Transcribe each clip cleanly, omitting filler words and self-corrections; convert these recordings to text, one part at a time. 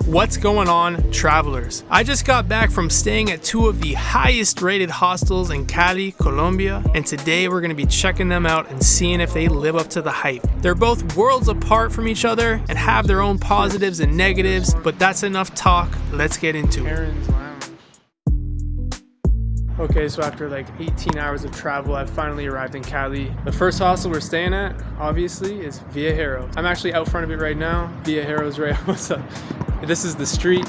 What's going on, travelers? I just got back from staying at two of the highest rated hostels in Cali, Colombia, and today we're going to be checking them out and seeing if they live up to the hype. They're both worlds apart from each other and have their own positives and negatives, but that's enough talk. Let's get into it. Okay, so after like 18 hours of travel, I've finally arrived in Cali. The first hostel we're staying at, obviously, is Viajero. I'm actually out front of it right now. Viajero's right. What's up? This is the street.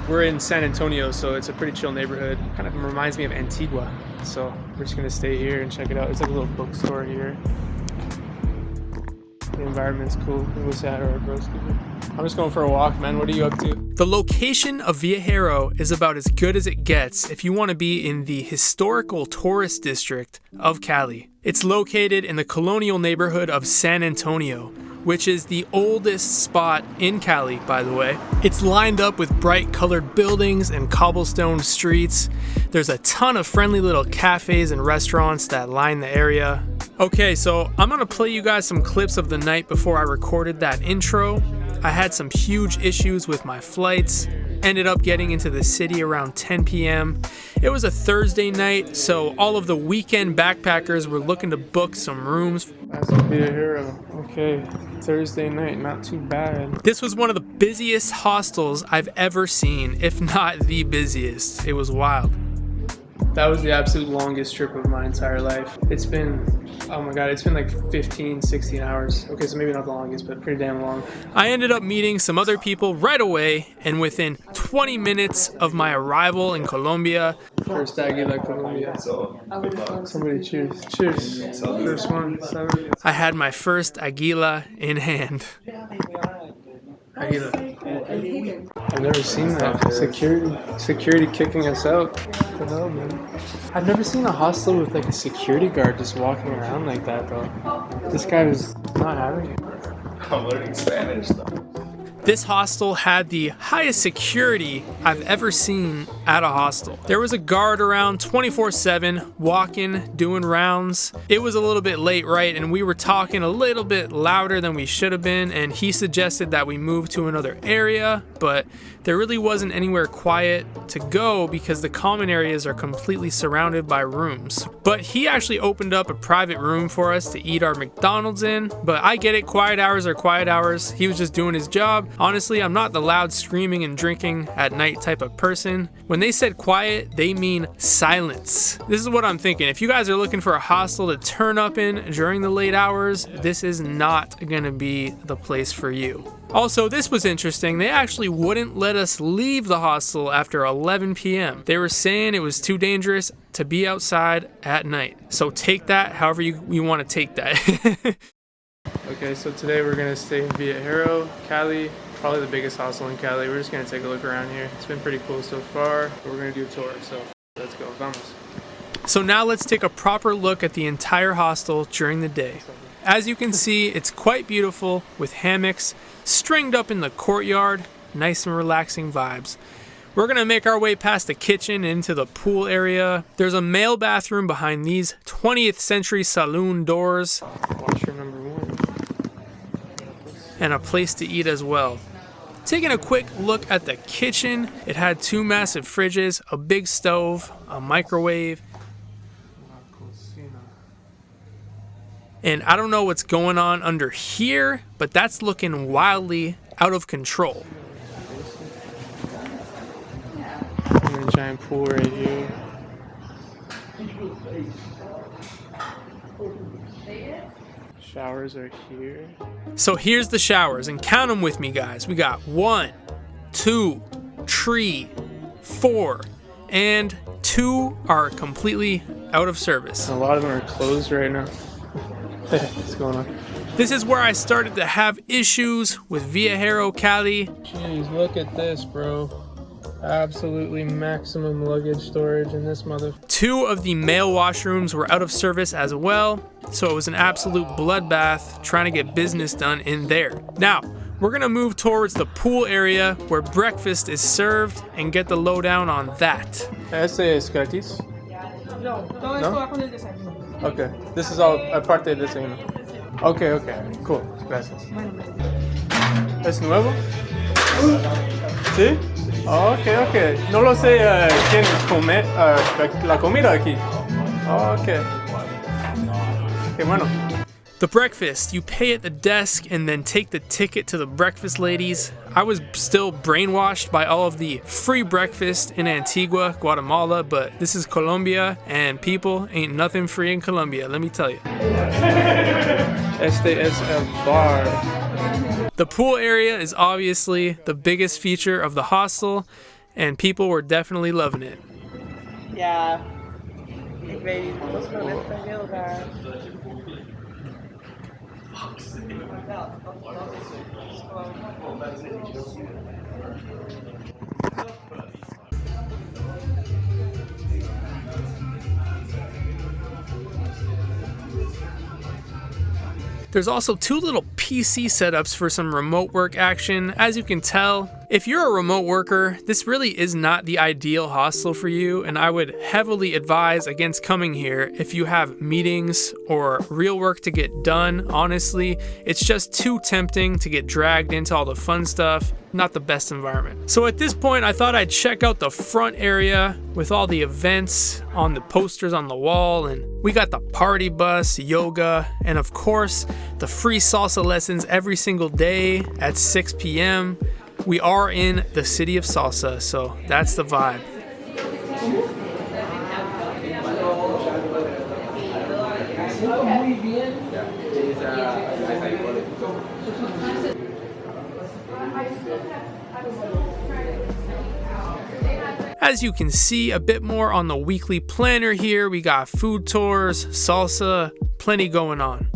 We're in San Antonio, so it's a pretty chill neighborhood. Kind of reminds me of Antigua. So we're just gonna stay here and check it out. It's like a little bookstore here. The environment's cool. We'll say hi to our broski. I'm just going for a walk, man. What are you up to? The location of Viajero is about as good as it gets if you want to be in the historical tourist district of Cali. It's located in the colonial neighborhood of San Antonio, which is the oldest spot in Cali, by the way. It's lined up with bright colored buildings and cobblestone streets. There's a ton of friendly little cafes and restaurants that line the area. Okay, so I'm gonna play you guys some clips of the night before I recorded that intro. I had some huge issues with my flights, ended up getting into the city around 10 p.m. It was a Thursday night, so all of the weekend backpackers were looking to book some rooms. That's a Viajero. Okay, Thursday night, not too bad. This was one of the busiest hostels I've ever seen, if not the busiest. It was wild. That was the absolute longest trip of my entire life. It's been, oh my God, it's been like 15, 16 hours. Okay, so maybe not the longest, but pretty damn long. I ended up meeting some other people right away, and within 20 minutes of my arrival in Colombia. First Aguila, Colombia. Somebody cheers. Cheers. First one. I had my first Aguila in hand. Aguila. I've never seen that. Security kicking us out. What the hell, man? I've never seen a hostel with like a security guard just walking around like that, though. This guy was not having it. I'm learning Spanish, though. This hostel had the highest security I've ever seen at a hostel. There was a guard around 24/7, walking, doing rounds. It was a little bit late, right? And we were talking a little bit louder than we should have been, and he suggested that we move to another area, but there really wasn't anywhere quiet to go because the common areas are completely surrounded by rooms. But he actually opened up a private room for us to eat our McDonald's in, but I get it, quiet hours are quiet hours. He was just doing his job. Honestly, I'm not the loud screaming and drinking at night type of person. When they said quiet, they mean silence. This is what I'm thinking. If you guys are looking for a hostel to turn up in during the late hours, this is not gonna be the place for you. Also, this was interesting. They actually wouldn't let us leave the hostel after 11 p.m. They were saying it was too dangerous to be outside at night. So take that however you want to take that. Okay, so today we're going to stay in Viajero, Cali. Probably the biggest hostel in Cali. We're just going to take a look around here. It's been pretty cool so far, but we're going to do a tour. So let's go. Vamos. So now let's take a proper look at the entire hostel during the day. As you can see, it's quite beautiful with hammocks stringed up in the courtyard. Nice and relaxing vibes. We're gonna make our way past the kitchen into the pool area. There's a male bathroom behind these 20th century saloon doors. Washroom number 1. And a place to eat as well. Taking a quick look at the kitchen, it had 2 massive fridges, a big stove, a microwave. And I don't know what's going on under here, but that's looking wildly out of control. And a giant pool right here. Showers are here. So here's the showers, and count them with me, guys. We got 1, 2, 3, 4, and 2 are completely out of service. A lot of them are closed right now. What's going on? This is where I started to have issues with Viajero Cali. Jeez, look at this, bro. Absolutely maximum luggage storage in this mother. 2 of the male washrooms were out of service as well, so it was an absolute bloodbath trying to get business done in there. Now, we're gonna move towards the pool area where breakfast is served and get the lowdown on that. ¿Ese es gratis? No, todo esto va con el desayuno. Okay, this is all aparte del desayuno. Okay, cool. Gracias. ¿Es nuevo? ¿Sí? Oh, ok. No lo sé quién come la comida aquí. Oh, ok. Qué bueno. The breakfast, you pay at the desk and then take the ticket to the breakfast ladies. I was still brainwashed by all of the free breakfast in Antigua, Guatemala, but this is Colombia, and people, ain't nothing free in Colombia, let me tell you. Este es el bar. The pool area is obviously the biggest feature of the hostel, and people were definitely loving it. Yeah. There's also two little PC setups for some remote work action. As you can tell, if you're a remote worker, this really is not the ideal hostel for you, and I would heavily advise against coming here if you have meetings or real work to get done. Honestly, it's just too tempting to get dragged into all the fun stuff. Not the best environment. So at this point, I thought I'd check out the front area with all the events on the posters on the wall, and we got the party bus, yoga, and of course, the free salsa lessons every single day at 6 p.m. We are in the city of salsa, so that's the vibe. As you can see a bit more on the weekly planner here, we got food tours, salsa, plenty going on.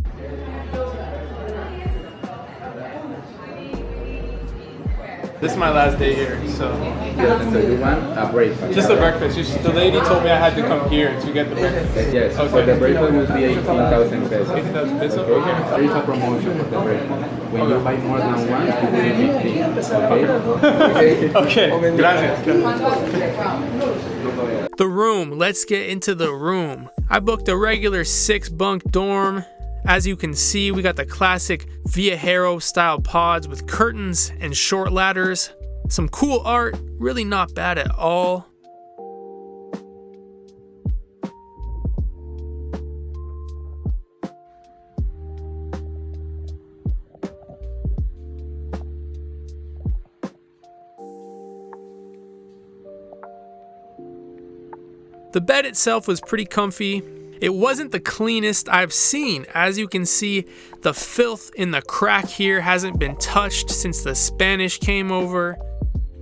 This is my last day here, so. Yes, so you want a breakfast? Just a breakfast. The lady told me I had to come here to get the breakfast. Yes, okay. So the breakfast will be 18,000 pesos. 18,000 pesos? Okay. There is a promotion for the breakfast. When you buy more than one, you will be 15. Okay? Okay, gracias. The room. Let's get into the room. I booked a regular 6-bunk dorm. As you can see, we got the classic Viajero style pods with curtains and short ladders. Some cool art, really not bad at all. The bed itself was pretty comfy. It wasn't the cleanest I've seen. As you can see, the filth in the crack here hasn't been touched since the Spanish came over.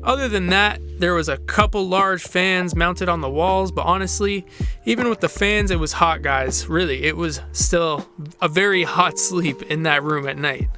Other than that, there was a couple large fans mounted on the walls, but honestly, even with the fans, it was hot, guys. Really, it was still a very hot sleep in that room at night.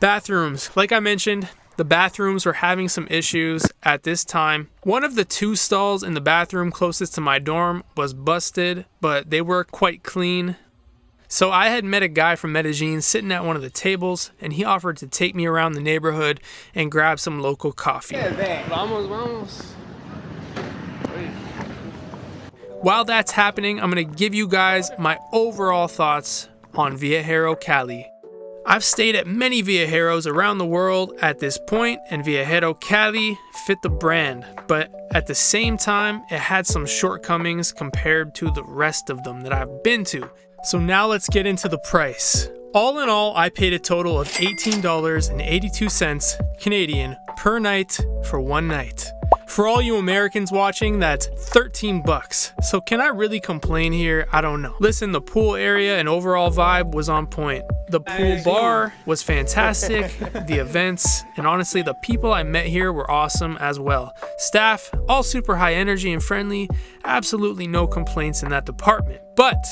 Bathrooms. Like I mentioned, the bathrooms were having some issues at this time. One of the 2 stalls in the bathroom closest to my dorm was busted, but they were quite clean. So I had met a guy from Medellin sitting at one of the tables, and he offered to take me around the neighborhood and grab some local coffee. While that's happening, I'm going to give you guys my overall thoughts on Viajero Cali. I've stayed at many Viajeros around the world at this point, and Viajero Cali fit the brand, but at the same time, it had some shortcomings compared to the rest of them that I've been to. So now let's get into the price. All in all, I paid a total of $18.82 Canadian per night for one night. For all you Americans watching, that's 13 bucks. So can I really complain here? I don't know. Listen, the pool area and overall vibe was on point. The pool bar was fantastic, the events, and honestly, the people I met here were awesome as well. Staff, all super high energy and friendly, absolutely no complaints in that department. But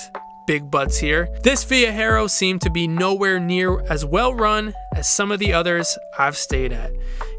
big butts here. This Viajero seemed to be nowhere near as well run as some of the others I've stayed at.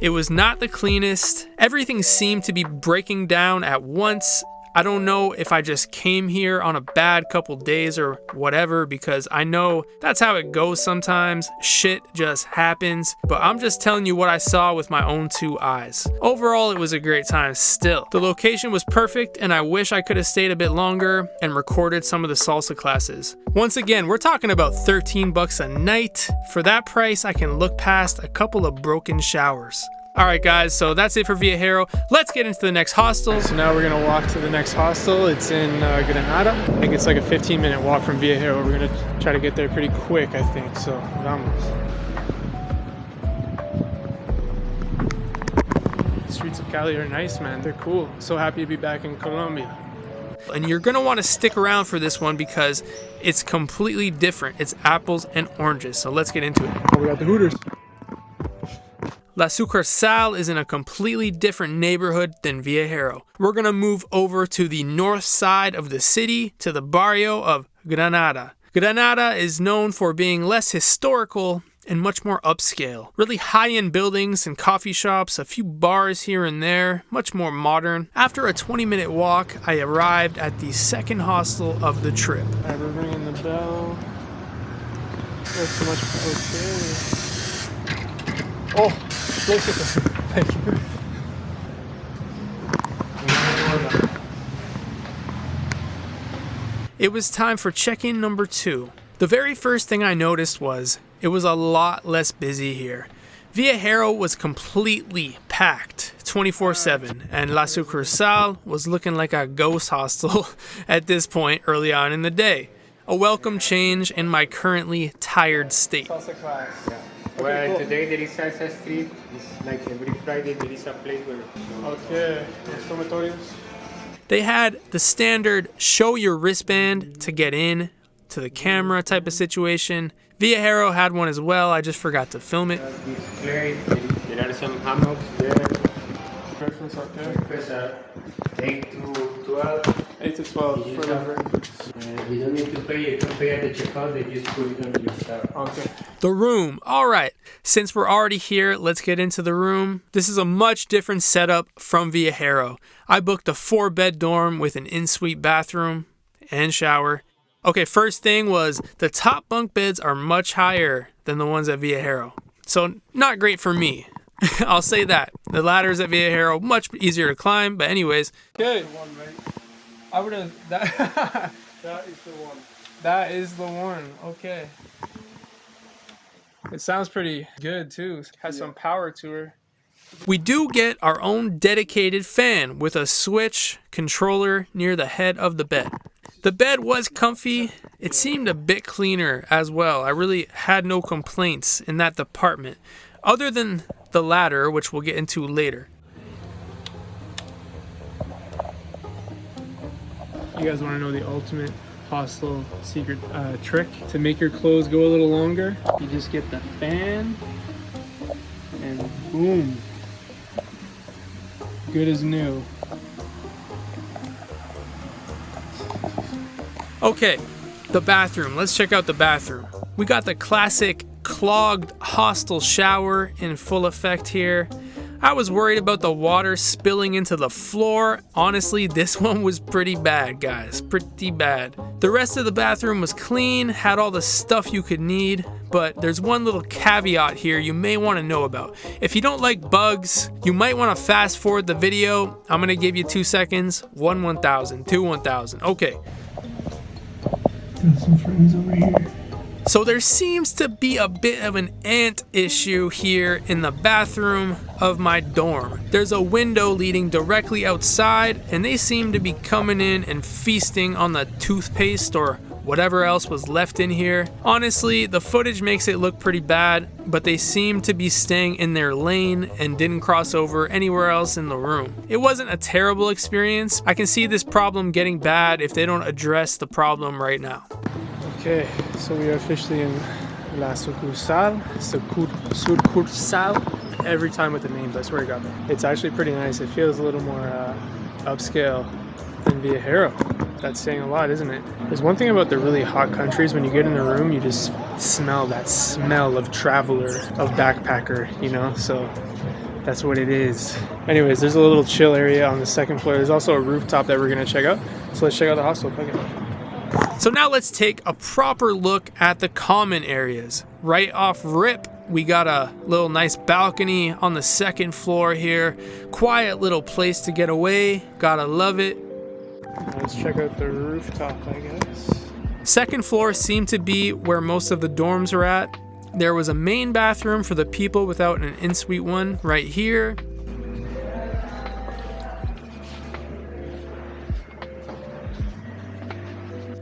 It was not the cleanest. Everything seemed to be breaking down at once. I don't know if I just came here on a bad couple days or whatever, because I know that's how it goes sometimes. Shit just happens. But I'm just telling you what I saw with my own 2 eyes. Overall, it was a great time still. The location was perfect, and I wish I could have stayed a bit longer and recorded some of the salsa classes. Once again, we're talking about 13 bucks a night. For that price, I can look past a couple of broken showers. Alright guys, so that's it for Viajero. Let's get into the next hostel. So now we're gonna walk to the next hostel. It's in Granada. I think it's like a 15-minute walk from Viajero. We're gonna try to get there pretty quick, I think. So, vamos. The streets of Cali are nice, man. They're cool. So happy to be back in Colombia. And you're gonna want to stick around for this one because it's completely different. It's apples and oranges. So let's get into it. Oh, we got the Hooters. La Sucursal is in a completely different neighborhood than Viajero. We're gonna move over to the north side of the city, to the barrio of Granada. Granada is known for being less historical and much more upscale. Really high-end buildings and coffee shops, a few bars here and there, much more modern. After a 20-minute walk, I arrived at the second hostel of the trip. Alright, we're ringing the bell. There's so much. Okay. Oh! Thank you. It was time for check-in number 2. The very first thing I noticed was it was a lot less busy here. Viajero was completely packed 24/7, and La Sucursal was looking like a ghost hostel at this point early on in the day. A welcome change in my currently tired state. Well, cool. Today there is salsa street. It's like every Friday there is a place where. Okay. Los dormitorios. They had the standard show your wristband to get in to the camera type of situation. Viajero had one as well. I just forgot to film it. There are some hammocks there. Breakfast, okay. Breakfast 8 to 12. 8 to 12 for the breakfast. You don't need to pay. You can pay at the checkout. They just put it on your stuff. Okay. The room. All right. Since we're already here, let's get into the room. This is a much different setup from Viajero. I booked a 4-bed dorm with an in-suite bathroom and shower. Okay, first thing was the top bunk beds are much higher than the ones at Viajero. So not great for me. I'll say that. The ladders at Viajero, much easier to climb, but anyways. Okay. I would have that. That is the one. That is the one. Okay. It sounds pretty good too. It has some power to her. We do get our own dedicated fan with a switch controller near the head of the bed. The bed was comfy. It seemed a bit cleaner as well. I really had no complaints in that department, other than the ladder, which we'll get into later. You guys want to know the ultimate hostel secret trick to make your clothes go a little longer? You just get the fan and boom, good as new. Okay, the bathroom. Let's check out the bathroom. We got the classic clogged hostel shower in full effect here. I was worried about the water spilling into the floor. Honestly, this one was pretty bad, guys. Pretty bad. The rest of the bathroom was clean, had all the stuff you could need, but there's one little caveat here you may want to know about. If you don't like bugs, you might want to fast forward the video. I'm going to give you 2 seconds. 1 1000, 2 1000. Okay. Got some friends over here. So there seems to be a bit of an ant issue here in the bathroom of my dorm. There's a window leading directly outside, and they seem to be coming in and feasting on the toothpaste or whatever else was left in here. Honestly, the footage makes it look pretty bad, but they seem to be staying in their lane and didn't cross over anywhere else in the room. It wasn't a terrible experience. I can see this problem getting bad if they don't address the problem right now. Okay, so we are officially in La Sucursal. Sucursal. Every time with the names, I swear to God. It's actually pretty nice. It feels a little more upscale than Viajero. That's saying a lot, isn't it? There's one thing about the really hot countries. When you get in the room, you just smell that smell of traveler, of backpacker, you know? So that's what it is. Anyways, there's a little chill area on the second floor. There's also a rooftop that we're gonna check out. So let's check out the hostel. So now let's take a proper look at the common areas. Right off rip, we got a little nice balcony on the second floor here. Quiet little place to get away. Gotta love it. Let's check out the rooftop, I guess. Second floor seemed to be where most of the dorms are at. There was a main bathroom for the people without an in-suite one right here.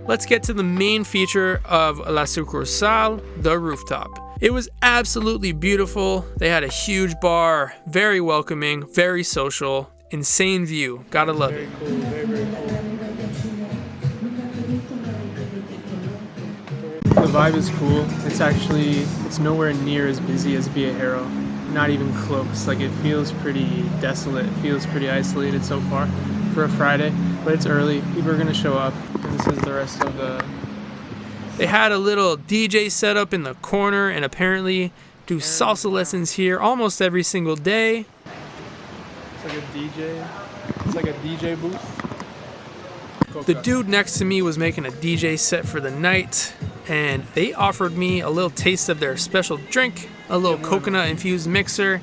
Let's get to the main feature of La Sucursal, the rooftop. It was absolutely beautiful. They had a huge bar, very welcoming, very social, insane view. Gotta love it. Cool, very, very cool. The vibe is cool. It's nowhere near as busy as Viajero. Not even close. Like, it feels pretty desolate. It feels pretty isolated so far for a Friday, but it's early. People are gonna show up. And this is the rest of the... They had a little DJ set up in the corner and apparently do salsa lessons here almost every single day. It's like a DJ. It's like a DJ booth. The dude next to me was making a DJ set for the night, and they offered me a little taste of their special drink, a little coconut infused mixer.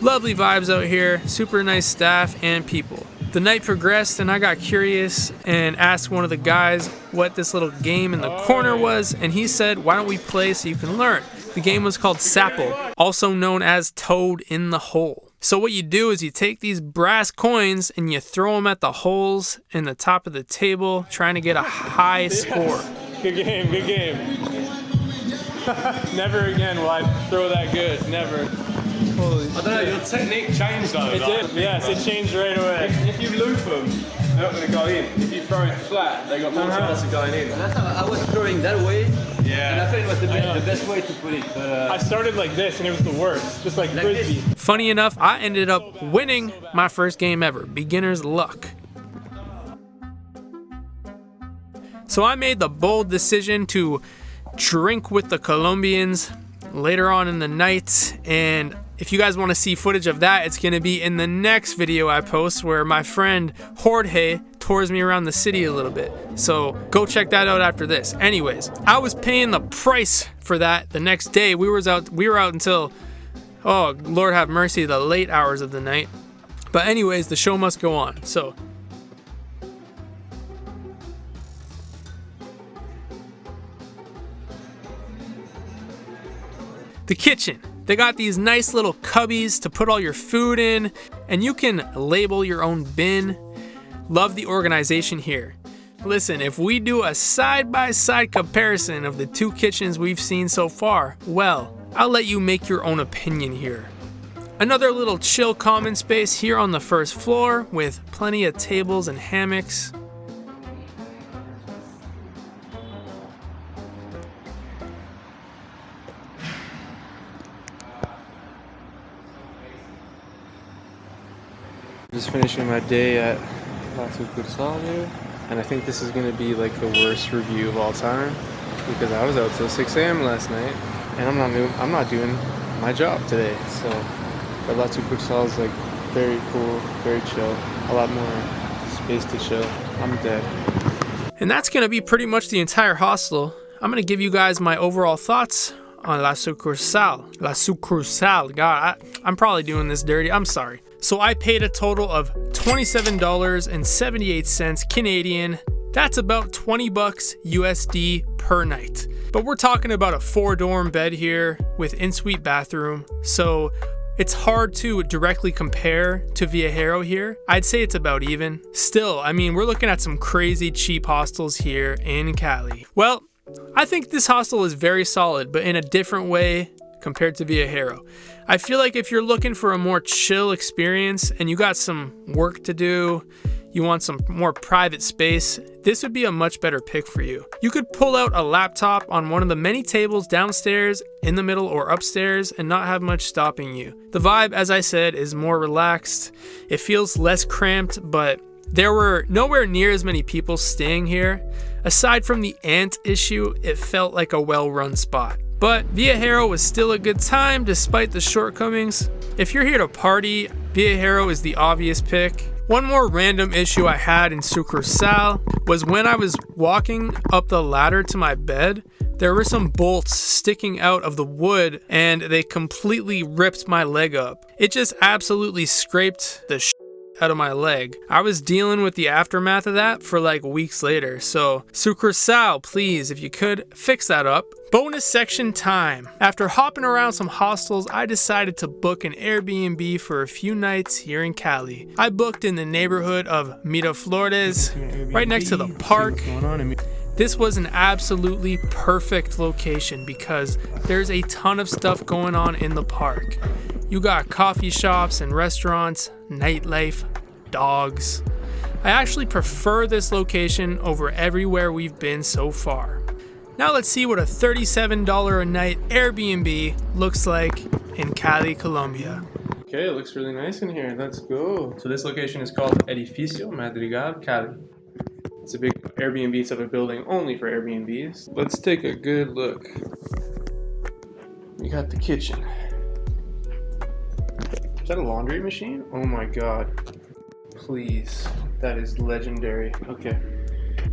Lovely vibes out here, super nice staff and people. The night progressed and I got curious and asked one of the guys what this little game in the corner was, and he said, why don't we play so you can learn? The game was called Sapple, also known as Toad in the Hole. So what you do is you take these brass coins and you throw them at the holes in the top of the table, trying to get a high score. Good game, good game. Never again will I throw that good, never. Holy I don't know, your technique changed though. It did, yes, it changed right away. If you loop them, they're not going to go in. If you throw it flat, they got more chance of going in. Last time I was throwing that way, and I think it was the best way to put it. But, I started like this and it was the worst, just like frisbee. Funny enough, I ended up winning my first game ever. Beginner's luck. So I made the bold decision to drink with the Colombians later on in the night, and if you guys want to see footage of that, it's going to be in the next video I post, where my friend Jorge tours me around the city a little bit. So go check that out after this. Anyways, I was paying the price for that the next day. We were out until, oh Lord have mercy, the late hours of the night. But anyways, the show must go on. So the kitchen. They got these nice little cubbies to put all your food in, and you can label your own bin. Love the organization here. Listen, if we do a side-by-side comparison of the two kitchens we've seen so far, well, I'll let you make your own opinion here. Another little chill common space here on the first floor with plenty of tables and hammocks. Just finishing my day at La Sucursal here, and I think this is going to be like the worst review of all time because I was out till 6 a.m. last night and I'm not doing my job today. So but La Sucursal is like very cool, very chill, a lot more space to chill. I'm dead. And that's going to be pretty much the entire hostel. I'm going to give you guys my overall thoughts on La Sucursal. La Sucursal. God, I'm probably doing this dirty. I'm sorry. So I paid a total of $27.78 Canadian. That's about 20 bucks USD per night. But we're talking about a 4-dorm bed here with in-suite bathroom. So it's hard to directly compare to Viajero here. I'd say it's about even. Still, I mean, we're looking at some crazy cheap hostels here in Cali. Well, I think this hostel is very solid, but in a different way compared to Viajero. I feel like if you're looking for a more chill experience and you got some work to do, you want some more private space, this would be a much better pick for you. You could pull out a laptop on one of the many tables downstairs, in the middle, or upstairs and not have much stopping you. The vibe, as I said, is more relaxed. It feels less cramped, but there were nowhere near as many people staying here. Aside from the ant issue, it felt like a well-run spot. But Viajero was still a good time despite the shortcomings. If you're here to party, Viajero is the obvious pick. One more random issue I had in Sucursal was when I was walking up the ladder to my bed, there were some bolts sticking out of the wood and they completely ripped my leg up. It just absolutely scraped the shit out of my leg. I was dealing with the aftermath of that for like weeks later. So Sucursal, please, if you could, fix that up. Bonus section time. After hopping around some hostels, I decided to book an Airbnb for a few nights here in Cali. I booked in the neighborhood of Miraflores, right next to the park. This was an absolutely perfect location because there's a ton of stuff going on in the park. You got coffee shops and restaurants, nightlife, dogs. I actually prefer this location over everywhere we've been so far. Now let's see what a $37 a night Airbnb looks like in Cali, Colombia. Okay, it looks really nice in here. Let's go. So this location is called Edificio Madrigal, Cali. It's a big Airbnb type of building only for Airbnbs. Let's take a good look. We got the kitchen. Is that a laundry machine? Oh my god. Please. That is legendary. Okay.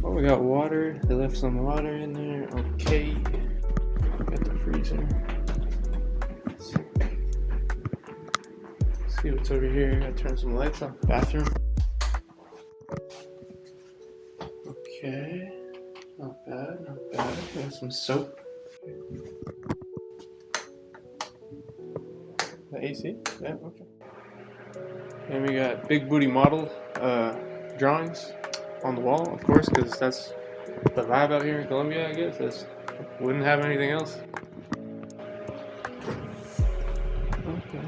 Oh, we got water. They left some water in there. Okay. Got the freezer. Let's see what's over here. Gotta turn some lights on. Bathroom. Okay. Not bad, not bad. Got some soap. The AC? Yeah, okay. And we got big booty model drawings on the wall, of course, because that's the vibe out here in Colombia, I guess. That's, wouldn't have anything else. Okay.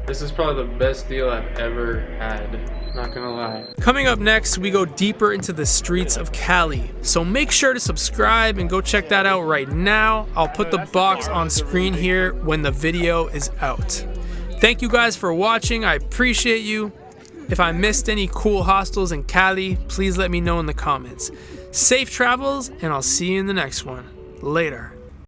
This is probably the best deal I've ever had, not gonna lie. Coming up next, we go deeper into the streets of Cali. So make sure to subscribe and go check that out right now. I'll put the box on screen here when the video is out. Thank you guys for watching. I appreciate you. If I missed any cool hostels in Cali, please let me know in the comments. Safe travels, and I'll see you in the next one. Later.